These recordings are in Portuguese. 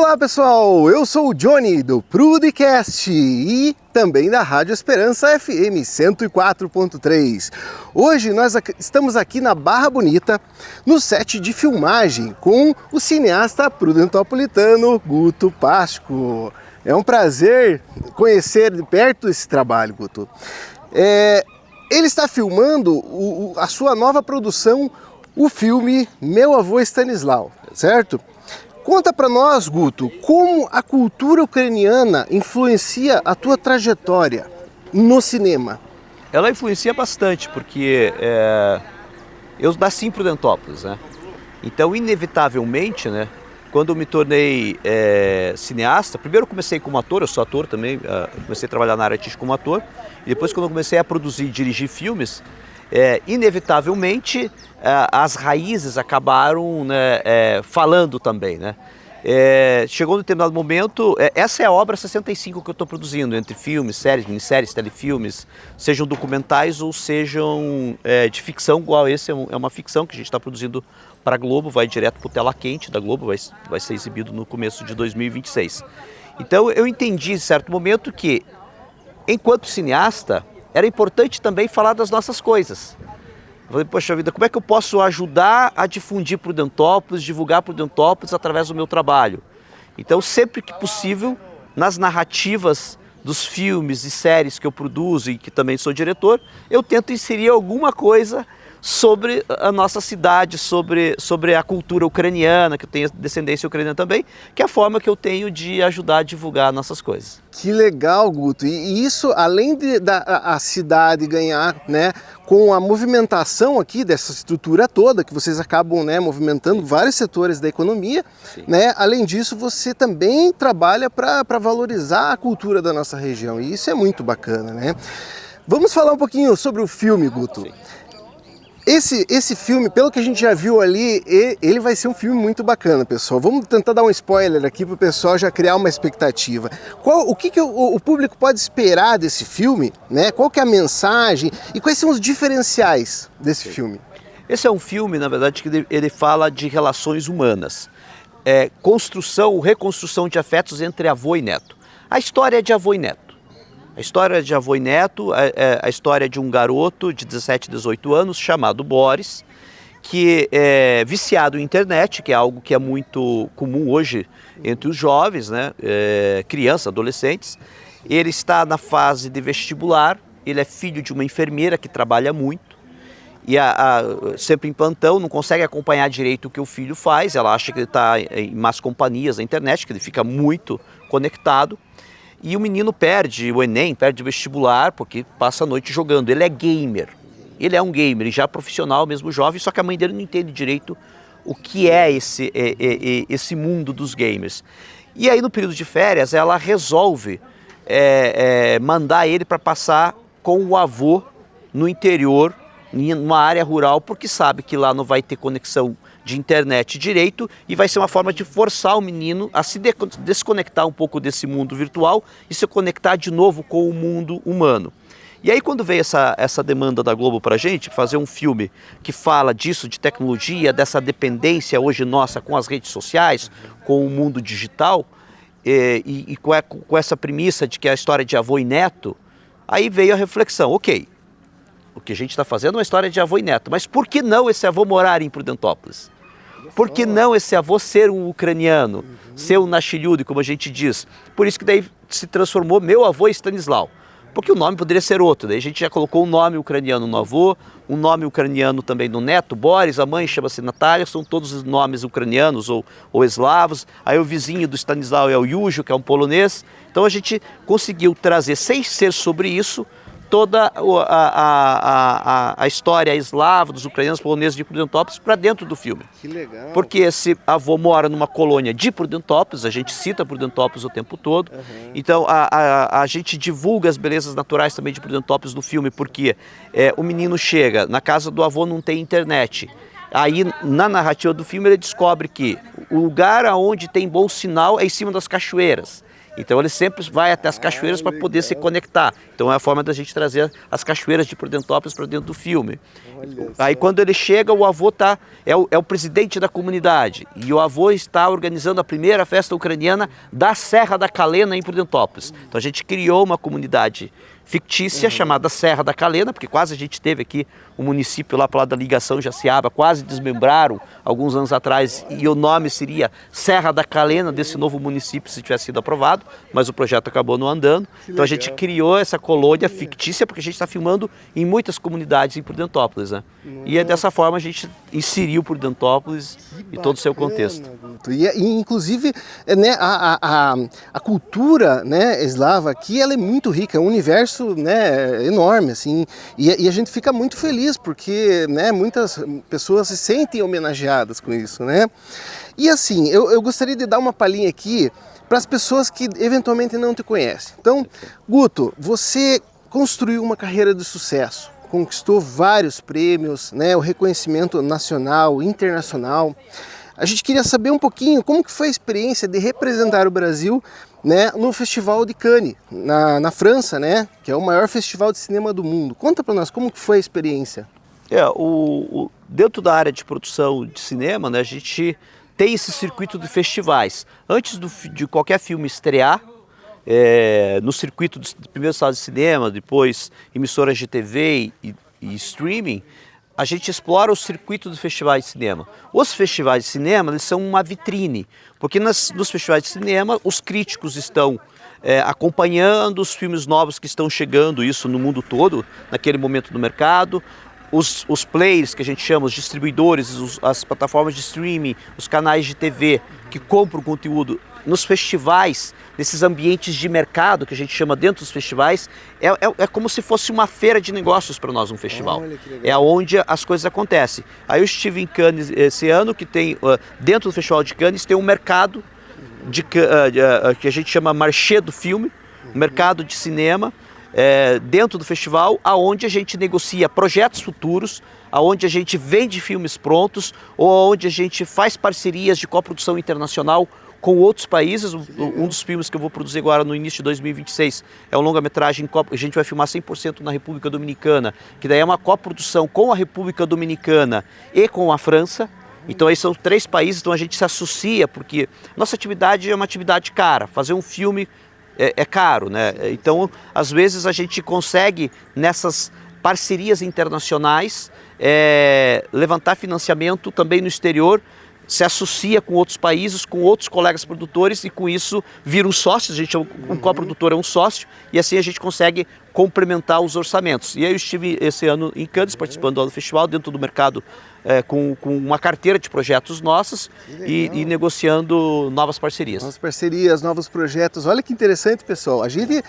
Olá pessoal, eu sou o Johnny do Prudicast e também da Rádio Esperança FM 104.3. Hoje nós estamos aqui na Barra Bonita, no set de filmagem com o cineasta prudentopolitano Guto Pacheco. É um prazer conhecer de perto esse trabalho, Guto. Ele está filmando a sua nova produção, o filme Meu Avô Stanislau, certo? Conta para nós, Guto, como a cultura ucraniana influencia a tua trajetória no cinema? Ela influencia bastante, porque eu nasci em Prudentópolis, né? Então, inevitavelmente, né, quando eu me tornei cineasta, primeiro eu comecei como ator, eu sou ator também, comecei a trabalhar na área artística como ator, e depois quando eu comecei a produzir e dirigir filmes, inevitavelmente as raízes acabaram, né, falando também, né? Chegou um determinado momento, essa é a obra 65 que eu estou produzindo, entre filmes, séries, minisséries, telefilmes, sejam documentais ou sejam de ficção, igual esse é uma ficção que a gente está produzindo para a Globo, vai direto para o Tela Quente da Globo, vai ser exibido no começo de 2026. Então eu entendi em certo momento que, enquanto cineasta, era importante também falar das nossas coisas. Eu falei, poxa vida, como é que eu posso ajudar a difundir Prudentópolis, divulgar Prudentópolis através do meu trabalho? Então, sempre que possível, nas narrativas dos filmes e séries que eu produzo e que também sou diretor, eu tento inserir alguma coisa sobre a nossa cidade, sobre a cultura ucraniana, que eu tenho descendência ucraniana também, que é a forma que eu tenho de ajudar a divulgar nossas coisas. Que legal, Guto. E isso, além da cidade ganhar, né, com a movimentação aqui dessa estrutura toda, que vocês acabam, né, movimentando Sim. vários setores da economia, né, além disso, você também trabalha para valorizar a cultura da nossa região. E isso é muito bacana, né? Vamos falar um pouquinho sobre o filme, Guto. Sim. Esse filme, pelo que a gente já viu ali, ele vai ser um filme muito bacana, pessoal. Vamos tentar dar um spoiler aqui para o pessoal já criar uma expectativa. O que o público pode esperar desse filme, né? Qual que é a mensagem e quais são os diferenciais desse filme? Esse é um filme, na verdade, que ele fala de relações humanas. Construção, reconstrução de afetos entre avô e neto. A história é de avô e neto. A história de avô e neto, a história de um garoto de 17, 18 anos chamado Boris, que é viciado em internet, que é algo que é muito comum hoje entre os jovens, né? Crianças, adolescentes. Ele está na fase de vestibular, ele é filho de uma enfermeira que trabalha muito, e sempre em plantão, não consegue acompanhar direito o que o filho faz, ela acha que ele está em más companhias na internet, que ele fica muito conectado. E o menino perde o Enem, perde o vestibular, porque passa a noite jogando. Ele é gamer, ele é um gamer, já profissional, mesmo jovem, só que a mãe dele não entende direito o que é esse mundo dos gamers. E aí no período de férias ela resolve mandar ele para passar com o avô no interior, numa área rural, porque sabe que lá não vai ter conexão de internet direito e vai ser uma forma de forçar o menino a se desconectar um pouco desse mundo virtual e se conectar de novo com o mundo humano. E aí quando veio essa demanda da Globo pra gente, fazer um filme que fala disso, de tecnologia, dessa dependência hoje nossa com as redes sociais, com o mundo digital, e com essa premissa de que é a história de avô e neto, aí veio a reflexão, ok, o que a gente está fazendo é uma história de avô e neto, mas por que não esse avô morar em Prudentópolis? Por que não esse avô ser um ucraniano, ser um Nashiliud, como a gente diz? Por isso que daí se transformou Meu Avô Stanislau, porque o nome poderia ser outro, daí a gente já colocou um nome ucraniano no avô, um nome ucraniano também no neto, Boris, a mãe chama-se Natália, são todos os nomes ucranianos ou eslavos, aí o vizinho do Stanislau é o Yujo, que é um polonês, então a gente conseguiu trazer, sem ser sobre isso, toda a história eslava dos ucranianos poloneses de Prudentópolis para dentro do filme. Que legal. Porque esse avô mora numa colônia de Prudentópolis, a gente cita Prudentópolis o tempo todo. Então a gente divulga as belezas naturais também de Prudentópolis no filme, porque o menino chega, na casa do avô não tem internet. Aí na narrativa do filme ele descobre que o lugar onde tem bom sinal é em cima das cachoeiras. Então ele sempre vai até as cachoeiras para poder se conectar. Então é a forma da gente trazer as cachoeiras de Prudentópolis para dentro do filme. Aí quando ele chega, o avô é o presidente da comunidade e o avô está organizando a primeira festa ucraniana da Serra da Calena em Prudentópolis. Então a gente criou uma comunidade fictícia chamada Serra da Calena, porque quase a gente teve aqui um município lá para lá da ligação Jaciaba, quase desmembraram alguns anos atrás e o nome seria Serra da Calena desse novo município se tivesse sido aprovado, mas o projeto acabou não andando. Então a gente criou essa colônia fictícia porque a gente está filmando em muitas comunidades em Prudentópolis, né? E é dessa forma a gente inseriu Prudentópolis e todo o seu contexto. E inclusive, né, a cultura, né, eslava aqui, ela é muito rica, é um universo, né, enorme, assim, e a gente fica muito feliz porque, né, muitas pessoas se sentem homenageadas com isso, né? E assim, eu gostaria de dar uma palhinha aqui para as pessoas que eventualmente não te conhecem. Então, Guto, você construiu uma carreira de sucesso, conquistou vários prêmios, né, o reconhecimento nacional, internacional. A gente queria saber um pouquinho como que foi a experiência de representar o Brasil, né, no Festival de Cannes, na França, né, que é o maior festival de cinema do mundo. Conta para nós como que foi a experiência. Dentro da área de produção de cinema, né, a gente tem esse circuito de festivais. Antes de qualquer filme estrear, no circuito do primeiro sala de cinema, depois emissoras de TV e streaming, a gente explora o circuito dos festivais de cinema. Os festivais de cinema, eles são uma vitrine, porque nos festivais de cinema os críticos estão acompanhando os filmes novos que estão chegando, isso no mundo todo, naquele momento no mercado. Os players, que a gente chama, os distribuidores, as plataformas de streaming, os canais de TV que compram conteúdo nos festivais, nesses ambientes de mercado que a gente chama dentro dos festivais, é como se fosse uma feira de negócios para nós, um festival. É onde as coisas acontecem. Aí eu estive em Cannes esse ano, que tem, dentro do Festival de Cannes, tem um mercado que a gente chama marché do filme, mercado de cinema, dentro do festival, aonde a gente negocia projetos futuros, aonde a gente vende filmes prontos ou aonde a gente faz parcerias de coprodução internacional com outros países. Um dos filmes que eu vou produzir agora no início de 2026 é um longa-metragem, a gente vai filmar 100% na República Dominicana, que daí é uma coprodução com a República Dominicana e com a França. Então aí são 3 países, então a gente se associa, porque nossa atividade é uma atividade cara, fazer um filme é caro, né? Então, às vezes a gente consegue, nessas parcerias internacionais, levantar financiamento também no exterior, se associa com outros países, com outros colegas produtores e com isso vira um sócio, um coprodutor é um sócio e assim a gente consegue complementar os orçamentos. E aí eu estive esse ano em Cannes participando do festival, dentro do mercado, com uma carteira de projetos nossos e negociando novas parcerias. Novas parcerias, novos projetos. Olha que interessante, pessoal. A gente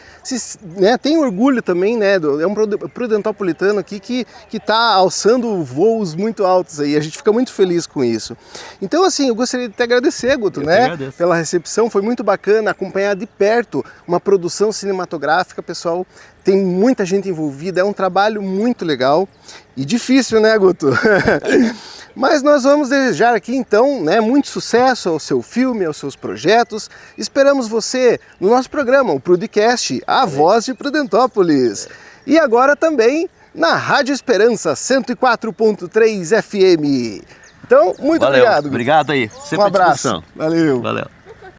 tem orgulho também, né? É um prudentopolitano aqui que está alçando voos muito altos aí. A gente fica muito feliz com isso. Então, assim, eu gostaria de te agradecer, Guto, né? Pela recepção. Foi muito bacana acompanhar de perto uma produção cinematográfica, pessoal. Tem muita gente envolvida, é um trabalho muito legal e difícil, né, Guto? Mas nós vamos desejar aqui, então, né, muito sucesso ao seu filme, aos seus projetos. Esperamos você no nosso programa, o Prudcast, a voz de Prudentópolis. E agora também na Rádio Esperança 104.3 FM. Então, muito obrigado, Guto. Obrigado aí. Sempre um abraço. à disposição. Valeu. Valeu.